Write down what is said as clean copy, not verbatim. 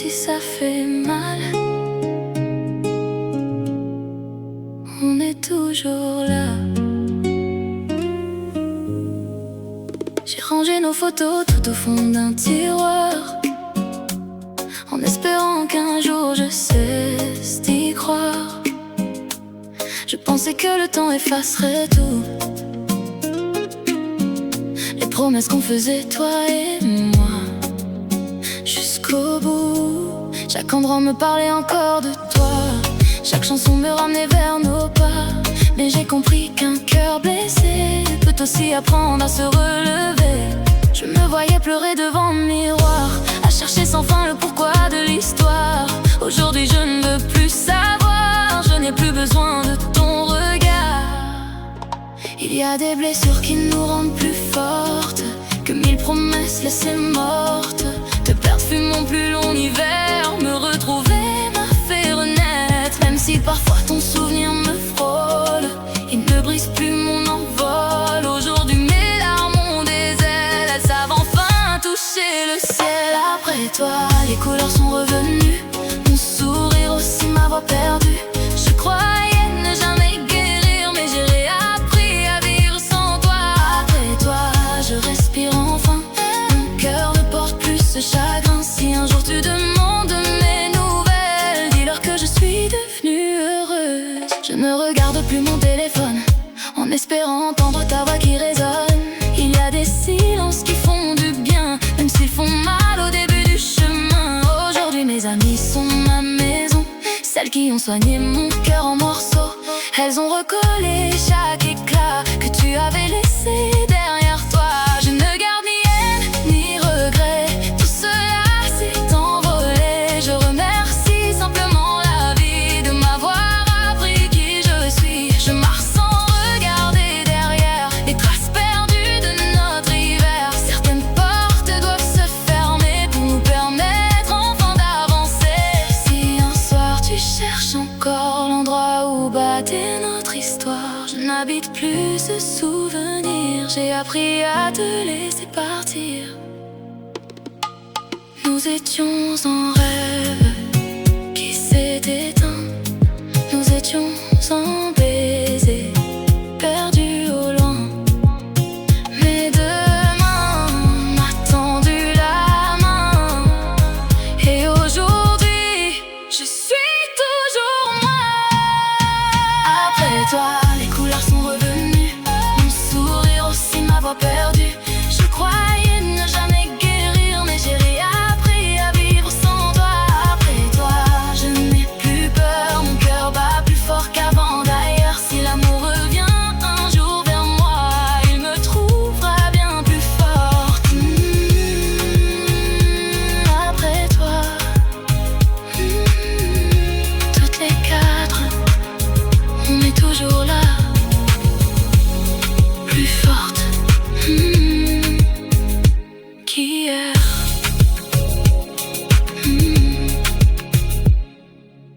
si ça fait mal, on est toujours là. J'ai rangé nos photos tout au fond d'un tiroir, en espérant qu'un jour je cesse d'y croire. Je pensais que le temps effacerait tout, les promesses qu'on faisait toi et moi, jusqu'au bout. Chaque endroit me parlait encore de toi, chaque chanson me ramenait vers nos pas. Mais j'ai compris qu'un cœur blessé peut aussi apprendre à se relever. Je me voyais pleurer devant le miroir, à chercher sans fin le pourquoi de l'histoire. Aujourd'hui je ne veux plus savoir, je n'ai plus besoin de ton regard. Il y a des blessures qui nous rendent plus fortes que 1000 promesses laissées mortes. Te perdre fut mon plus long hiver, me retrouver m'a fait renaître. Même si parfois ton souvenir me frôle, il ne brise plus mon envol. Aujourd'hui mes larmes ont des ailes, elles savent enfin toucher le ciel. Après toi, les couleurs sont revenues, mon sourire aussi, ma voix perdue. Je croyais ne jamais guérir, mais j'ai réappris à vivre sans toi. Après toi, je respire enfin, mon cœur ne porte plus ce chagrin. Si un jour tu demandes mes nouvelles, dis-leur que je suis devenue heureuse. Je ne regarde plus mon téléphone, en espérant entendre ta voix qui résonne. Il y a des silences qui font du bien, même s'ils font mal au début du chemin. Aujourd'hui mes amies sont ma maison, celles qui ont soigné mon cœur en morceaux. Elles ont recollé chaque éclat que tu avais laissé derrière toi. Je ne garde ni haine ni regret, tout cela s'est envolé. Je remercie simplement la vie de m'avoir appris qui je suis. Je marche sans regarder derrière les traces perdues de notre hiver. Certaines portes doivent se fermer pour nous permettre enfin d'avancer. Si un soir tu cherches encore l'endroit où battait notre histoire, je n'habite plus ce souvenir, j'ai appris à te laisser partir. Nous étions en rêve qui s'est éteint, nous étions en